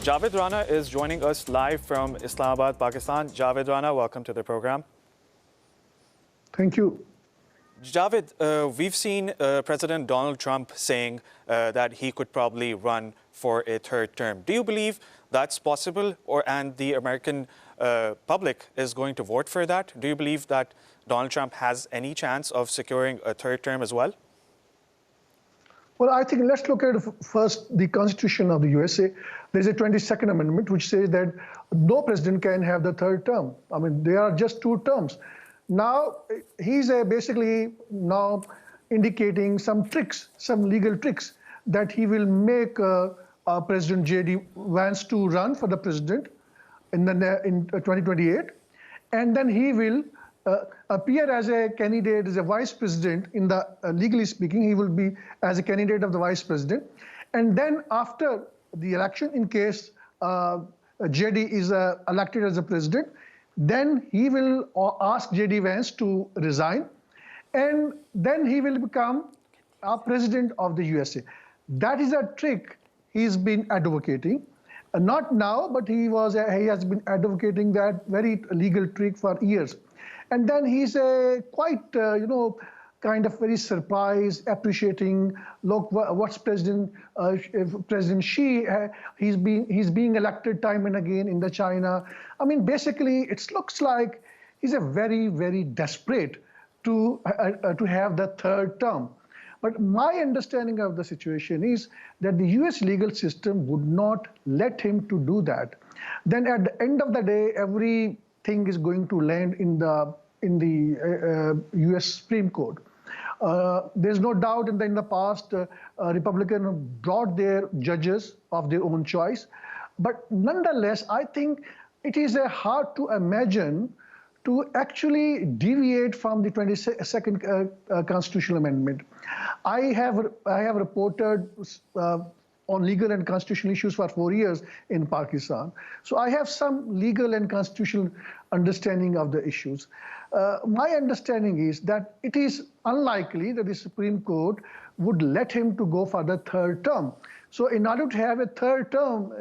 Javed Rana is joining us live from Islamabad, Pakistan. Javed Rana, welcome to the program. Thank you. Javed, we've seen President Donald Trump saying that he could probably run for a third term. Do you believe that's possible, and the American public is going to vote for that? Do you believe that Donald Trump has any chance of securing a third term as well? Well, I think let's look at first the Constitution of the USA. There's a 22nd Amendment which says that no president can have the third term. I mean, there are just 2 terms. Now, he's basically now indicating some tricks, some legal tricks, that he will make President J.D. Vance to run for the president in 2028, and then he will appear as a candidate, as a vice president. In the legally speaking, he will be as a candidate of the vice president, and then after the election, in case J.D. is elected as a president, then he will ask J.D. Vance to resign, and then he will become president of the USA. That is a trick he's been advocating. Not now, but he has been advocating that very legal trick for years. And then he's quite, kind of very surprised, appreciating, look, what's President Xi, he's being elected time and again in the China. I mean, basically, it looks like he's a very, very desperate to have the third term. But my understanding of the situation is that the US legal system would not let him to do that. Then at the end of the day, everything is going to land in the US Supreme Court. There's no doubt in the past, Republicans brought their judges of their own choice. But nonetheless, I think it is hard to imagine to actually deviate from the 22nd Constitutional Amendment. I have reported on legal and constitutional issues for 4 years in Pakistan. So I have some legal and constitutional understanding of the issues. My understanding is that it is unlikely that the Supreme Court would let him to go for the third term. So in order to have a third term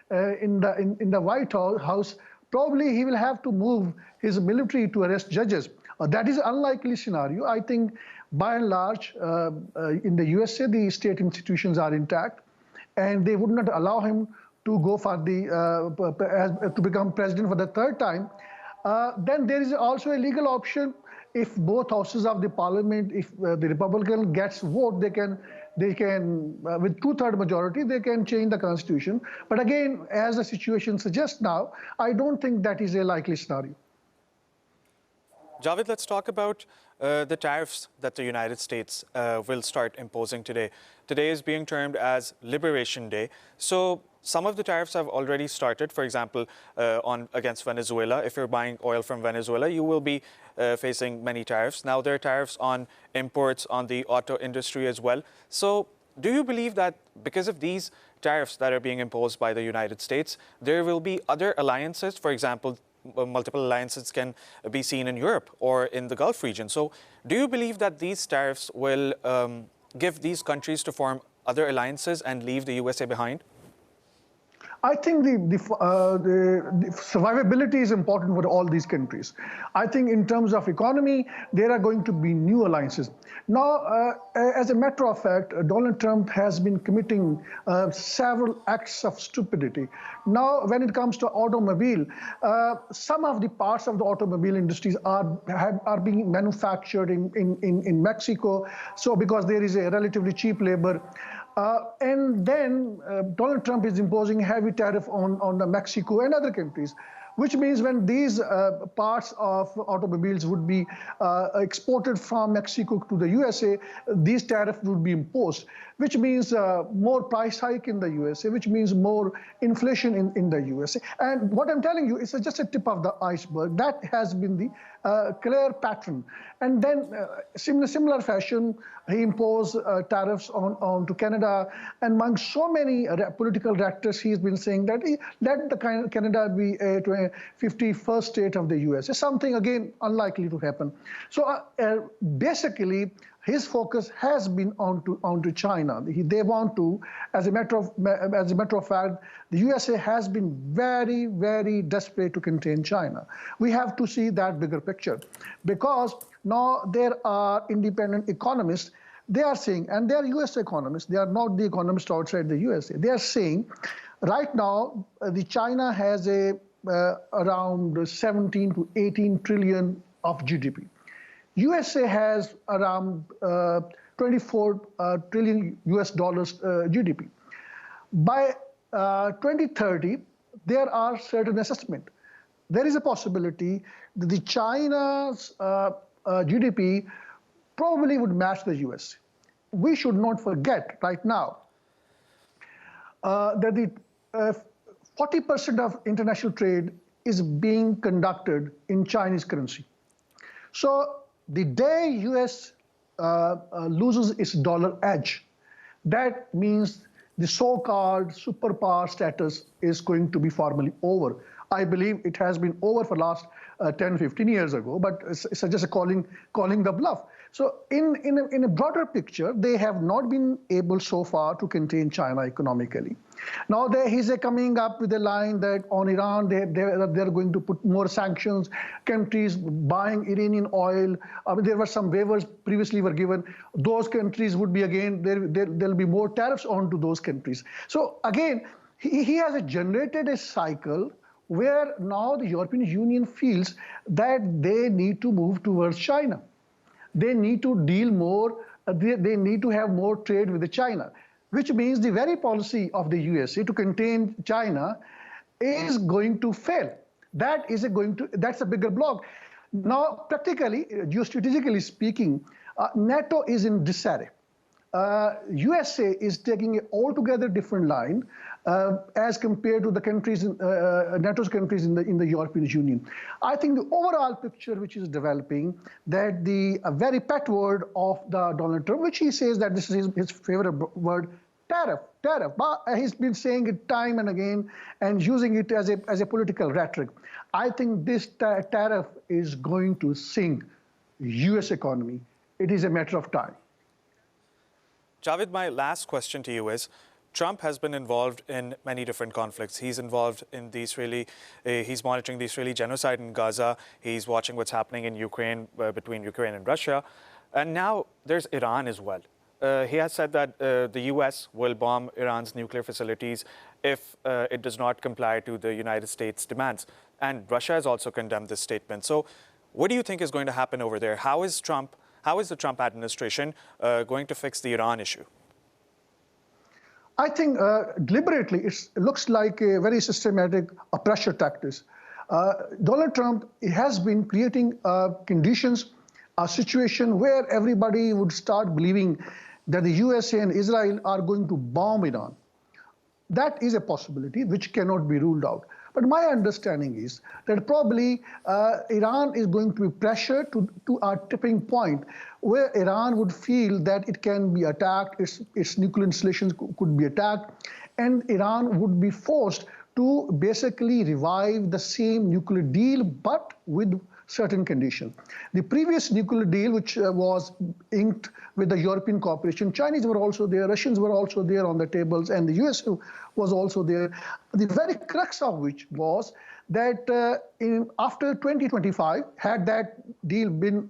in the White House, probably he will have to move his military to arrest judges. That is an unlikely scenario. I think by and large, in the USA, the state institutions are intact, and they would not allow him to go for to become president for the third time. Then there is also a legal option. If both houses of the parliament, if the Republican gets vote, they can with 2/3 majority, they can change the constitution. But again, as the situation suggests now, I don't think that is a likely scenario. Javed, let's talk about the tariffs that the United States will start imposing today. Today is being termed as Liberation Day. So some of the tariffs have already started. For example, against Venezuela. If you're buying oil from Venezuela, you will be facing many tariffs. Now there are tariffs on imports, on the auto industry as well. So do you believe that because of these tariffs that are being imposed by the United States, there will be other alliances? For example, multiple alliances can be seen in Europe or in the Gulf region. So do you believe that these tariffs will give these countries to form other alliances and leave the USA behind? I think the survivability is important for all these countries. I think in terms of economy, there are going to be new alliances. Now, as a matter of fact, Donald Trump has been committing several acts of stupidity. Now, when it comes to automobile, some of the parts of the automobile industries are being manufactured in Mexico. So because there is a relatively cheap labor. And then Donald Trump is imposing heavy tariff on Mexico and other countries, which means when these parts of automobiles would be exported from Mexico to the USA, these tariffs would be imposed, which means more price hike in the USA, which means more inflation in the USA. And what I'm telling you is just a tip of the iceberg. That has been the clear pattern. And then similar fashion, he imposed tariffs on to Canada. And among so many political actors, he's been saying that let Canada be a 51st state of the USA, something, again, unlikely to happen. So basically, his focus has been onto China. They want to, as a matter of fact, the USA has been very, very desperate to contain China. We have to see that bigger picture, because now there are independent economists. They are saying, and they are US economists, they are not the economists outside the USA. They are saying, right now, the China has around 17 to 18 trillion of GDP. USA has around 24 trillion US dollars GDP. By 2030, there are certain assessments. There is a possibility that the China's GDP probably would match the US. We should not forget right now that the 40% of international trade is being conducted in Chinese currency. So the day US loses its dollar edge, that means the so-called superpower status is going to be formally over. I believe it has been over for the last 10, 15 years ago, but it's just calling the bluff. So in a broader picture, they have not been able so far to contain China economically. Now he's coming up with a line that on Iran, they're going to put more sanctions, countries buying Iranian oil. I mean, there were some waivers previously were given. Those countries would be, again, there'll be more tariffs onto those countries. So again, he has generated a cycle where now the European Union feels that they need to move towards China. They need to deal more, they need to have more trade with China, which means the very policy of the USA to contain China is going to fail. That's a bigger block. Now, practically, geostrategically speaking, NATO is in disarray. USA is taking an altogether different line as compared to the countries, NATO's countries in the European Union. I think the overall picture which is developing, that the very pet word of Donald Trump, which he says that this is his favorite word, tariff. But he's been saying it time and again and using it as a political rhetoric. I think this tariff is going to sink US economy. It is a matter of time. Javed, my last question to you is, Trump has been involved in many different conflicts. He's involved in the Israeli, he's monitoring the Israeli genocide in Gaza. He's watching what's happening in Ukraine, between Ukraine and Russia. And now there's Iran as well. He has said that the US will bomb Iran's nuclear facilities if it does not comply to the United States demands. And Russia has also condemned this statement. So what do you think is going to happen over there? How is the Trump administration going to fix the Iran issue? I think deliberately it looks like a very systematic pressure tactics. Donald Trump has been creating conditions, a situation where everybody would start believing that the USA and Israel are going to bomb Iran. That is a possibility which cannot be ruled out. But my understanding is that probably Iran is going to be pressured to a tipping point where Iran would feel that it can be attacked, its nuclear installations could be attacked, and Iran would be forced to basically revive the same nuclear deal, but with certain conditions. The previous nuclear deal, which was inked with the European cooperation, Chinese were also there, Russians were also there on the tables, and the US was also there. The very crux of which was that after 2025, had that deal been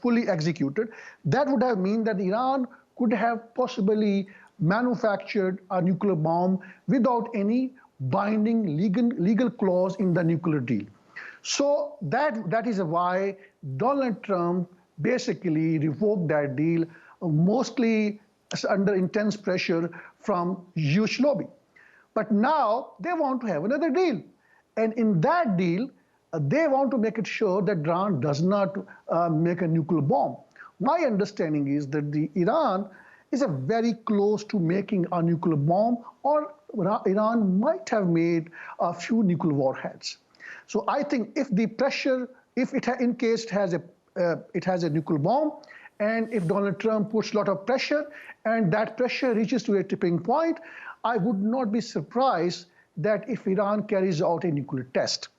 fully executed, that would have meant that Iran could have possibly manufactured a nuclear bomb without any binding legal clause in the nuclear deal. So that is why Donald Trump basically revoked that deal, mostly under intense pressure from huge lobby. But now they want to have another deal. And in that deal, they want to make it sure that Iran does not make a nuclear bomb. My understanding is that Iran is very close to making a nuclear bomb, or Iran might have made a few nuclear warheads. So I think if the pressure, if it in case it has a nuclear bomb, and if Donald Trump puts a lot of pressure, and that pressure reaches to a tipping point, I would not be surprised that if Iran carries out a nuclear test.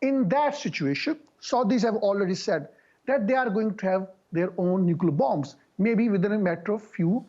In that situation, Saudis have already said that they are going to have their own nuclear bombs. maybe within a matter of few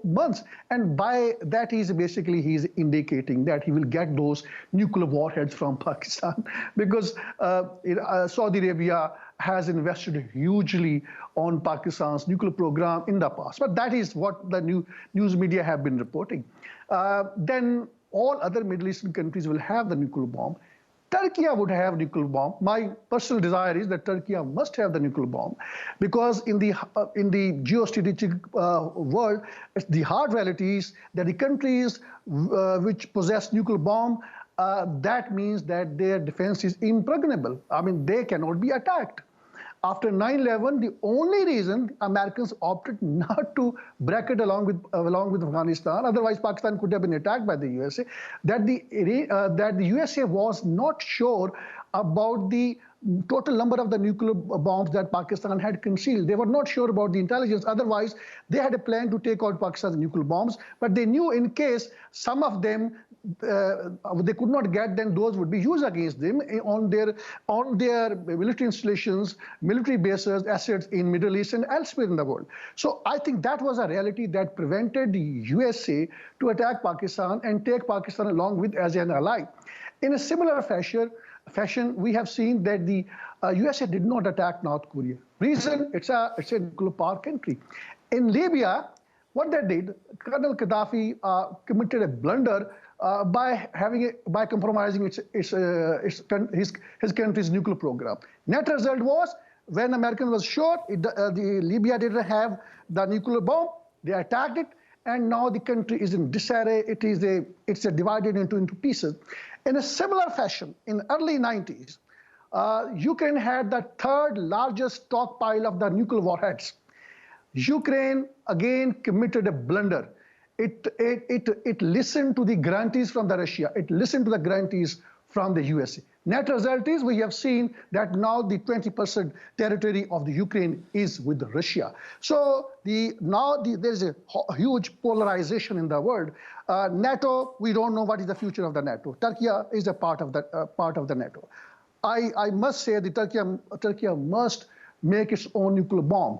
months. And by that, he's indicating that he will get those nuclear warheads from Pakistan because Saudi Arabia has invested hugely on Pakistan's nuclear program in the past. But that is what the news media have been reporting. Then all other Middle Eastern countries will have the nuclear bomb. Turkey would have nuclear bomb. My personal desire is that Turkey must have the nuclear bomb, because in the geostrategic world, the hard reality is that the countries which possess nuclear bomb, that means that their defense is impregnable. I mean, they cannot be attacked. After 9/11, the only reason Americans opted not to bracket along with Afghanistan, otherwise Pakistan could have been attacked by the USA, that the USA was not sure about the total number of the nuclear bombs that Pakistan had concealed. They were not sure about the intelligence. Otherwise, they had a plan to take out Pakistan's nuclear bombs, but they knew in case some of them they could not get, then those would be used against them on their military installations, military bases, assets in Middle East and elsewhere in the world. So I think that was a reality that prevented the USA to attack Pakistan and take Pakistan along with as an ally. In a similar fashion, we have seen that the USA did not attack North Korea. Reason, it's a nuclear power country. In Libya, what they did, Colonel Gaddafi committed a blunder by compromising his country's nuclear program. Net result was, when Americans was sure the Libya didn't have the nuclear bomb, they attacked it, and now the country is in disarray. It's divided into pieces. In a similar fashion, in early 90s, Ukraine had the third largest stockpile of the nuclear warheads. Ukraine again committed a blunder. It listened to the guarantees from the Russia. It listened to the guarantees from the USA. Net result is we have seen that now the 20% territory of the Ukraine is with Russia. So there's a huge polarization in the world. NATO, we don't know what is the future of the NATO. Turkey is a part of the NATO. I must say that Turkey must make its own nuclear bomb,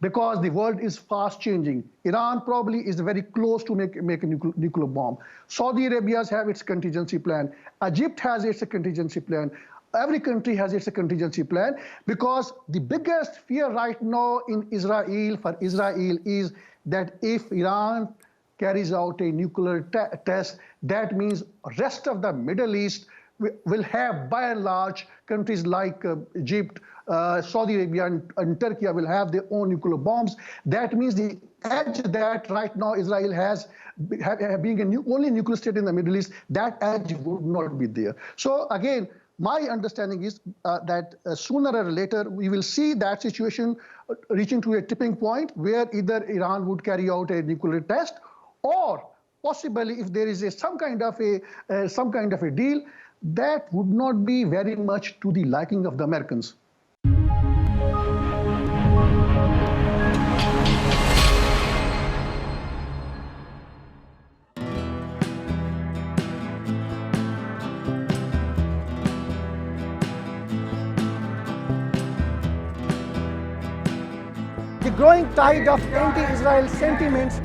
because the world is fast changing. Iran probably is very close to make a nuclear bomb. Saudi Arabia has its contingency plan. Egypt has its contingency plan. Every country has its contingency plan, because the biggest fear right now for Israel is that if Iran carries out a nuclear test, that means rest of the Middle East will have, by and large, countries like Egypt, Saudi Arabia and Turkey will have their own nuclear bombs. That means the edge that right now Israel has, being only nuclear state in the Middle East, that edge would not be there. So again, my understanding is that sooner or later we will see that situation reaching to a tipping point where either Iran would carry out a nuclear test, or possibly if there is some kind of a deal, that would not be very much to the liking of the Americans. The growing tide of anti-Israel sentiments.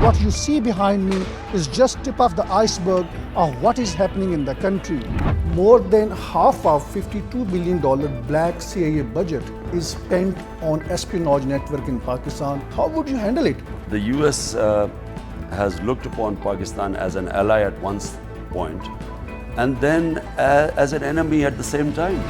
What you see behind me is just tip of the iceberg of what is happening in the country. More than half of $52 billion black CIA budget is spent on espionage network in Pakistan. How would you handle it? The US has looked upon Pakistan as an ally at one point, and then as an enemy at the same time.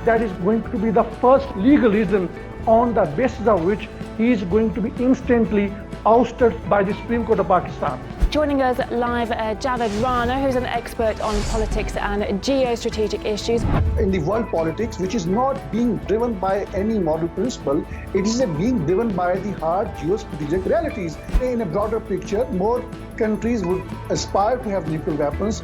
That is going to be the first legal reason on the basis of which he is going to be instantly ousted by the Supreme Court of Pakistan. Joining us live, Javed Rana, who's an expert on politics and geostrategic issues. In the world politics, which is not being driven by any moral principle, it is being driven by the hard geostrategic realities. In a broader picture, more countries would aspire to have nuclear weapons.